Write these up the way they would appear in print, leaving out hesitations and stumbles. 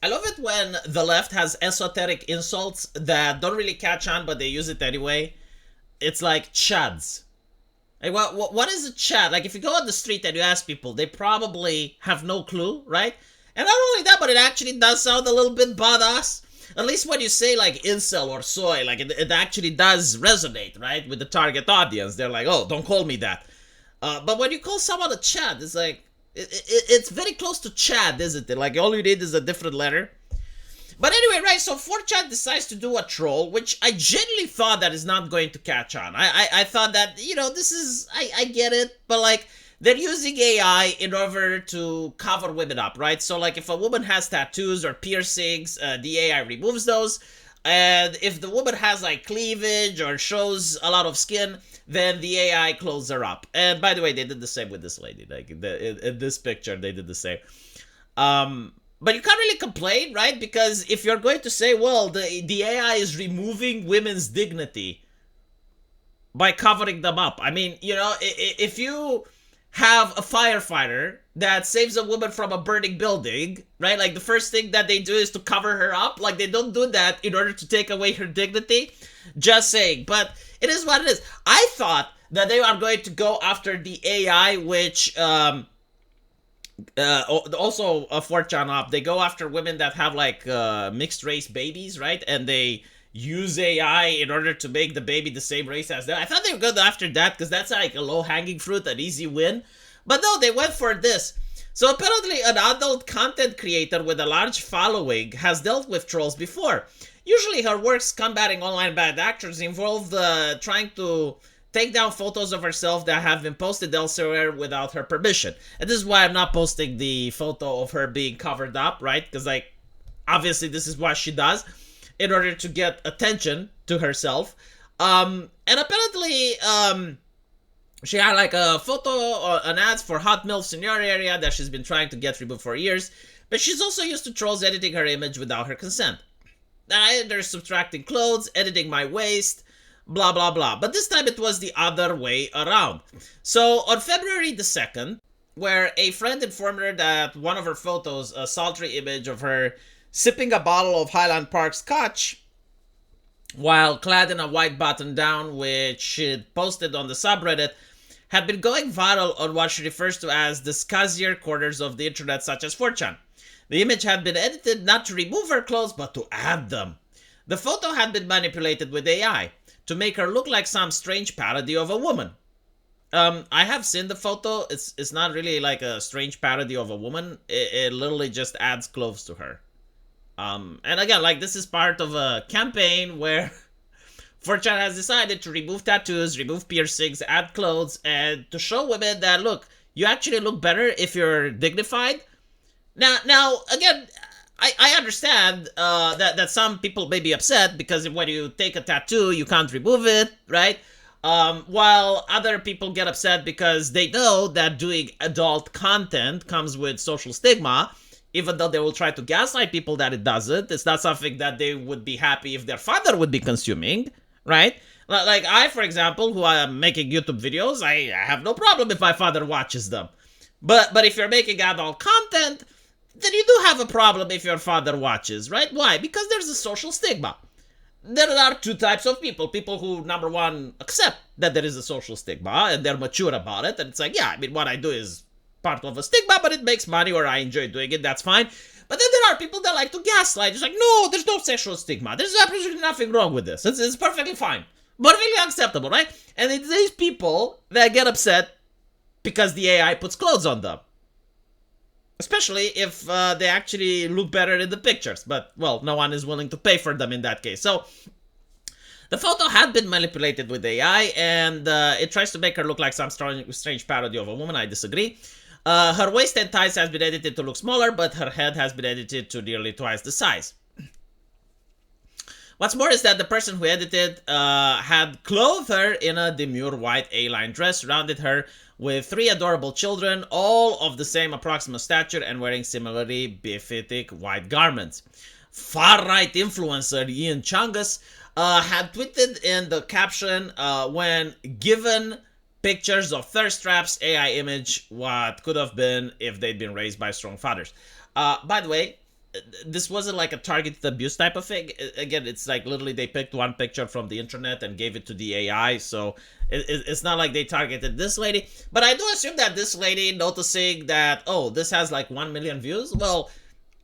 I love it when the left has esoteric insults that don't really catch on, but they use it anyway. It's like chads. Like, what is a chad? Like, if you go on the street and you ask people, they probably have no clue, right? And not only that, but it actually does sound a little bit badass. At least when you say, like, incel or soy, like, it actually does resonate, right? With the target audience. They're like, oh, don't call me that. But when you call someone a chad, it's like, it's very close to Chad, isn't it? Like, all you need is a different letter. But anyway, right, so 4chan decides to do a troll, which I genuinely thought that is not going to catch on. I thought that, this is, I get it, but like, they're using AI in order to cover women up, right? So like, if a woman has tattoos or piercings, the AI removes those. And if the woman has like cleavage or shows a lot of skin, then the AI closes her up. And by the way, they did the same with this lady. Like in this picture, they did the same. But you can't really complain, right? Because if you're going to say, well, the AI is removing women's dignity by covering them up. I mean, if you have a firefighter that saves a woman from a burning building, right? Like, the first thing that they do is to cover her up. Like, they don't do that in order to take away her dignity. Just saying. But it is what it is. I thought that they are going to go after the AI, which also a 4chan op. They go after women that have like mixed race babies, right? And they use AI in order to make the baby the same race as them. I thought they would go after that because that's like a low-hanging fruit, an easy win. But no, they went for this. So apparently an adult content creator with a large following has dealt with trolls before. Usually her works combating online bad actors involve trying to take down photos of herself that have been posted elsewhere without her permission. And this is why I'm not posting the photo of her being covered up, right? Because, like, obviously this is what she does in order to get attention to herself. And apparently, she had like a photo or an ads for hot milfs in your area that she's been trying to get removed for years. But she's also used to trolls editing her image without her consent. They're subtracting clothes, editing my waist, blah, blah, blah. But this time it was the other way around. So on February the 2nd, where a friend informed her that one of her photos, a sultry image of her sipping a bottle of Highland Park scotch while clad in a white button-down, which she'd posted on the subreddit, had been going viral on what she refers to as the scuzzier corners of the internet, such as 4chan. The image had been edited not to remove her clothes, but to add them. The photo had been manipulated with AI to make her look like some strange parody of a woman. I have seen the photo. It's not really like a strange parody of a woman. It literally just adds clothes to her. And again, like, this is part of a campaign where 4chan has decided to remove tattoos, remove piercings, add clothes, and to show women that, look, you actually look better if you're dignified. Now, again, I understand that some people may be upset because when you take a tattoo, you can't remove it, right? While other people get upset because they know that doing adult content comes with social stigma, even though they will try to gaslight people that it doesn't. It's not something that they would be happy if their father would be consuming, right? Like I, for example, who I am making YouTube videos, I have no problem if my father watches them. But if you're making adult content, then you do have a problem if your father watches, right? Why? Because there's a social stigma. There are two types of people. People who, number one, accept that there is a social stigma and they're mature about it. And it's like, yeah, I mean, what I do is part of a stigma, but it makes money or I enjoy doing it. That's fine. But then there are people that like to gaslight. It's like, no, there's no sexual stigma. There's absolutely nothing wrong with this. It's perfectly fine. Perfectly acceptable, right? And it's these people that get upset because the AI puts clothes on them. Especially if they actually look better in the pictures. But, well, no one is willing to pay for them in that case. So, the photo had been manipulated with AI, and it tries to make her look like some strange parody of a woman. I disagree. Her waist and thighs has been edited to look smaller, but her head has been edited to nearly twice the size. What's more is that the person who edited had clothed her in a demure white A-line dress, surrounded her with 3 adorable children, all of the same approximate stature and wearing similarly befitting white garments. Far-right influencer Ian Chungus had tweeted in the caption, when given pictures of thirst traps, AI image what could have been if they'd been raised by strong fathers. By the way, this wasn't like a targeted abuse type of thing. Again, it's like literally they picked one picture from the internet and gave it to the AI, so it's not like they targeted this lady. But I do assume that this lady noticing that, oh, this has like 1 million views, well,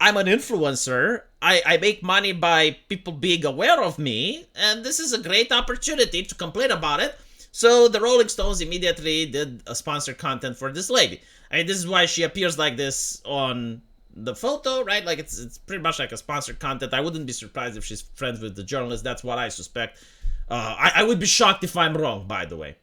I'm an influencer. I make money by people being aware of me, and this is a great opportunity to complain about it. So the Rolling Stones immediately did a sponsored content for this lady. I mean, this is why she appears like this on the photo, right? Like it's pretty much like a sponsored content. I wouldn't be surprised if she's friends with the journalist. That's what I suspect. I would be shocked if I'm wrong, by the way.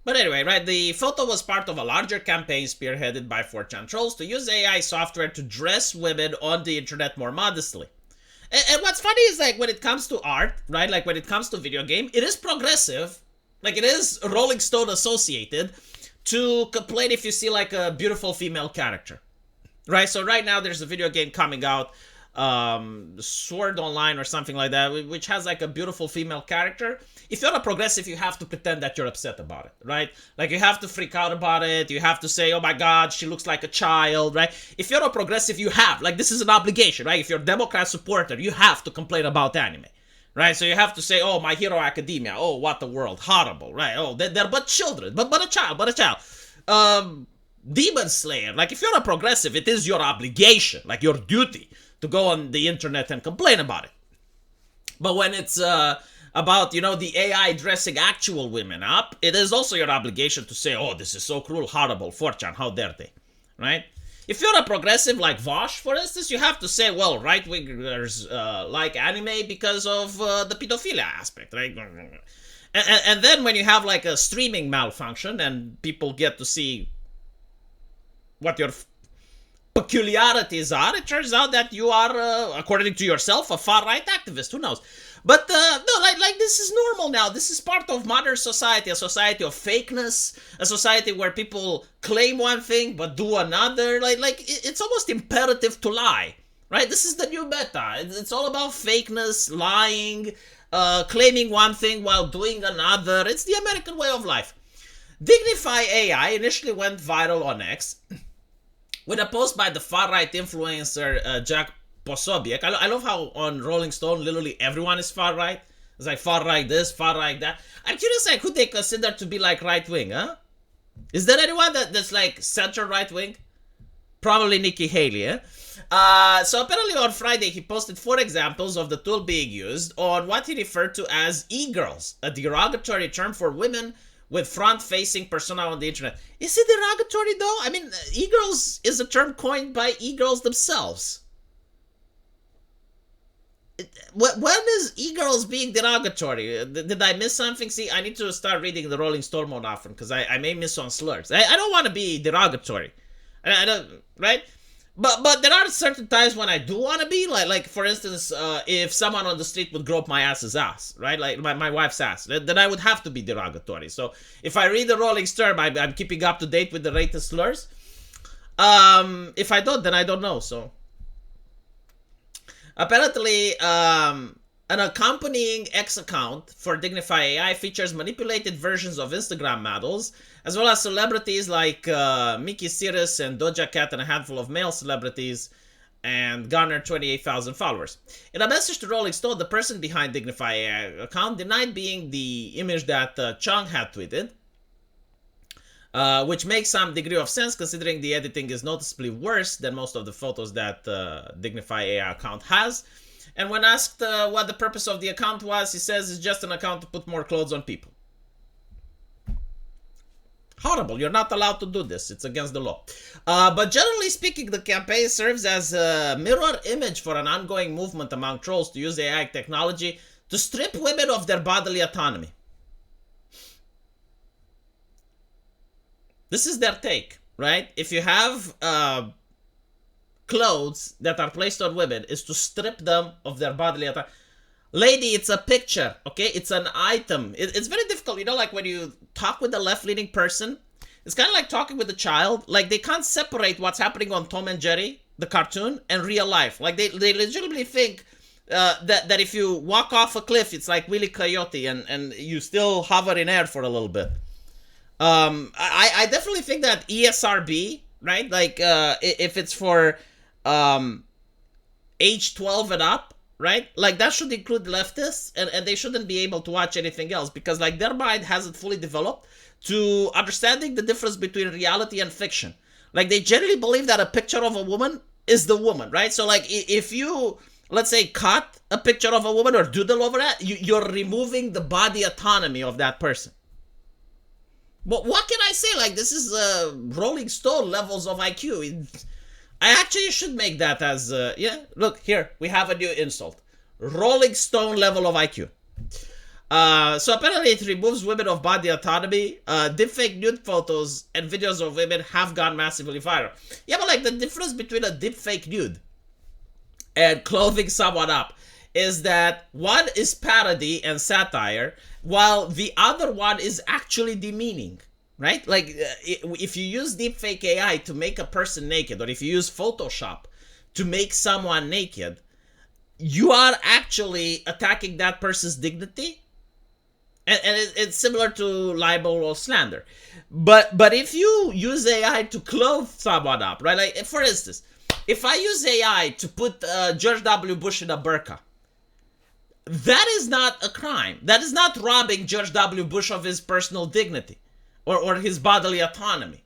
But anyway, right, the photo was part of a larger campaign spearheaded by 4chan trolls to use AI software to dress women on the internet more modestly. And what's funny is, like, when it comes to art, right, like when it comes to video game, it is progressive, like it is Rolling Stone associated, to complain if you see like a beautiful female character. Right, so right now there's a video game coming out, Sword Online or something like that, which has like a beautiful female character. If you're a progressive, you have to pretend that you're upset about it, right? Like you have to freak out about it. You have to say, oh my God, she looks like a child, right? If you're a progressive, you have, like, this is an obligation, right? If you're a Democrat supporter, you have to complain about anime, right? So you have to say, oh, My Hero Academia, oh, what the world, horrible, right? Oh, they're but children, but a child. Demon Slayer, like if you're a progressive, it is your obligation, like your duty, to go on the internet and complain about it. But when it's about, you know, the AI dressing actual women up, it is also your obligation to say, oh, this is so cruel, horrible, 4chan, how dare they, right? If you're a progressive like Vosh, for instance, you have to say, well, right-wingers like anime because of the pedophilia aspect, right? And then when you have like a streaming malfunction and people get to see what your peculiarities are, it turns out that you are, according to yourself, a far-right activist. Who knows? But no, like this is normal now. This is part of modern society, a society of fakeness, a society where people claim one thing but do another. Like it's almost imperative to lie, right? This is the new meta. It's all about fakeness, lying, claiming one thing while doing another. It's the American way of life. Dignify AI initially went viral on X with a post by the far-right influencer Jack Posobiec. I love how on Rolling Stone, literally everyone is far-right. It's like far-right this, far-right that. I'm curious, like, who they consider to be, like, right-wing, huh? Is there anyone that's, like, center-right-wing? Probably Nikki Haley, eh? So apparently on Friday, he posted 4 examples of the tool being used on what he referred to as e-girls, a derogatory term for women with front-facing persona on the internet. Is it derogatory, though? I mean, e-girls is a term coined by e-girls themselves. When is e-girls being derogatory? Did I miss something? See, I need to start reading the Rolling Stone more often, because I may miss on slurs. I don't want to be derogatory. I don't, right? But there are certain times when I do want to be, like for instance, if someone on the street would grope my ass's ass, right? Like my wife's ass, then I would have to be derogatory. So if I read the Rolling Stone, I'm keeping up to date with the latest slurs. If I don't, then I don't know, so. Apparently, an accompanying X account for Dignify AI features manipulated versions of Instagram models, as well as celebrities like Mickey Cyrus and Doja Cat and a handful of male celebrities, and garnered 28,000 followers. In a message to Rolling Stone, the person behind Dignify AI account denied being the image that Chung had tweeted, which makes some degree of sense considering the editing is noticeably worse than most of the photos that Dignify AI account has. And when asked what the purpose of the account was, he says it's just an account to put more clothes on people. Horrible. You're not allowed to do this. It's against the law. But generally speaking, the campaign serves as a mirror image for an ongoing movement among trolls to use AI technology to strip women of their bodily autonomy. This is their take, right? If you have clothes that are placed on women, is to strip them of their bodily autonomy. Lady, it's a picture, okay? It's an item. It's very difficult, you know, like when you talk with a left-leaning person, it's kind of like talking with a child. Like, they can't separate what's happening on Tom and Jerry, the cartoon, and real life. Like, they legitimately think that if you walk off a cliff, it's like Willy Coyote, and you still hover in air for a little bit. I definitely think that ESRB, right? Like, if it's for age 12 and up, right? Like that should include leftists, and they shouldn't be able to watch anything else because like their mind hasn't fully developed to understanding the difference between reality and fiction. Like they generally believe that a picture of a woman is the woman, right? So like if you, let's say, cut a picture of a woman or doodle over that, you're removing the body autonomy of that person. But what can I say? Like this is Rolling Stone levels of IQ. I actually should make that as yeah. Look here, we have a new insult: Rolling Stone level of IQ. So apparently it removes women of body autonomy. Deepfake nude photos and videos of women have gone massively viral. Yeah, but like the difference between a deepfake nude and clothing someone up is that one is parody and satire, while the other one is actually demeaning, right? Like if you use deepfake AI to make a person naked, or if you use Photoshop to make someone naked, you are actually attacking that person's dignity. And it's similar to libel or slander. But if you use AI to clothe someone up, right? Like, for instance, if I use AI to put George W. Bush in a burqa, that is not a crime. That is not robbing George W. Bush of his personal dignity or his bodily autonomy.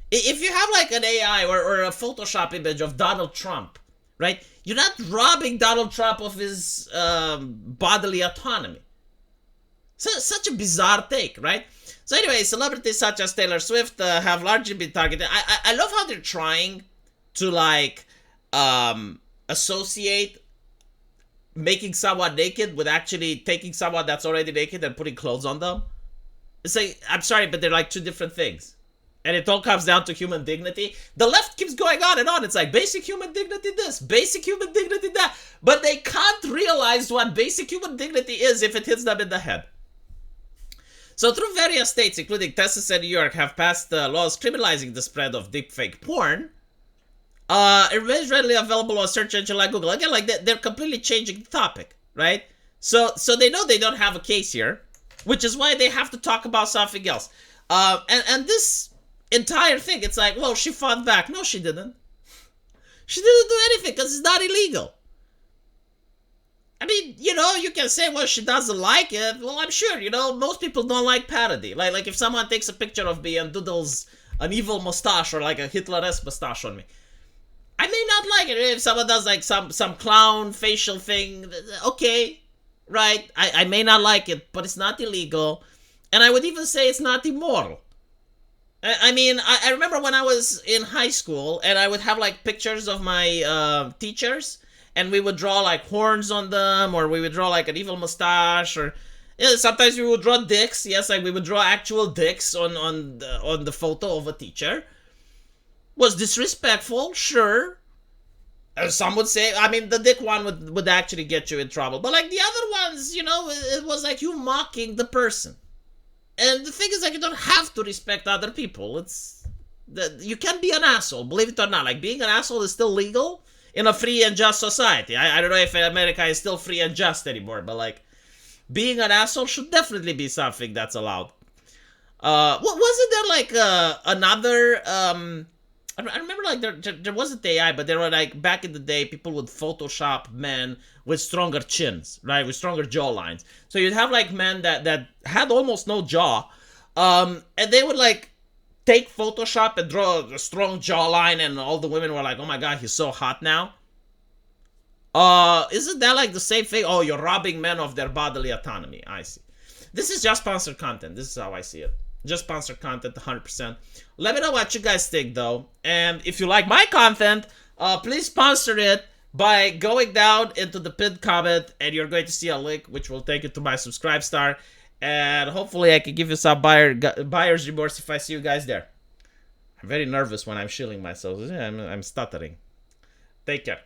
If you have like an AI or a Photoshop image of Donald Trump, right? You're not robbing Donald Trump of his bodily autonomy. So, such a bizarre take, right? So anyway, celebrities such as Taylor Swift have largely been targeted. I love how they're trying to like associate making someone naked with actually taking someone that's already naked and putting clothes on them. It's like, I'm sorry, but they're like two different things. And it all comes down to human dignity. The left keeps going on and on. It's like basic human dignity this, basic human dignity that. But they can't realize what basic human dignity is if it hits them in the head. So through various states, including Texas and New York, have passed laws criminalizing the spread of deepfake porn. It remains readily available on search engine like Google. Again, like they're completely changing the topic, right? So they know they don't have a case here, which is why they have to talk about something else. And this entire thing, it's like, well, she fought back. No, she didn't. She didn't do anything because it's not illegal. I mean, you know, you can say, well, she doesn't like it. Well, I'm sure, you know, most people don't like parody. Like if someone takes a picture of me and doodles an evil mustache or like a Hitler-esque mustache on me, I may not like it. If someone does like some clown facial thing, okay, right? I may not like it, but it's not illegal. And I would even say it's not immoral. I mean, I remember when I was in high school and I would have like pictures of my teachers, and we would draw like horns on them, or we would draw like an evil mustache, or sometimes we would draw dicks. Yes, like we would draw actual dicks on the photo of a teacher. Was disrespectful, sure. Some would say, I mean, the dick one would actually get you in trouble. But like the other ones, you know, it was like you mocking the person. And the thing is, like, you don't have to respect other people. You can be an asshole, believe it or not. Like, being an asshole is still legal in a free and just society. I don't know if America is still free and just anymore, but like, being an asshole should definitely be something that's allowed. Wasn't there like another? I remember like there wasn't AI, but there were like back in the day, people would Photoshop men with stronger chins, right, with stronger jaw lines. So you'd have like men that had almost no jaw, and they would like take Photoshop and draw a strong jawline, and all the women were like, "Oh my god, he's so hot now." Isn't that like the same thing? Oh, you're robbing men of their bodily autonomy. I see. This is just sponsored content. This is how I see it. Just sponsored content, 100%. Let me know what you guys think, though. And if you like my content, please sponsor it by going down into the pinned comment, and you're going to see a link which will take you to my subscribe star. And hopefully I can give you some buyer's remorse if I see you guys there. I'm very nervous when I'm shilling myself. Yeah, I'm stuttering. Take care.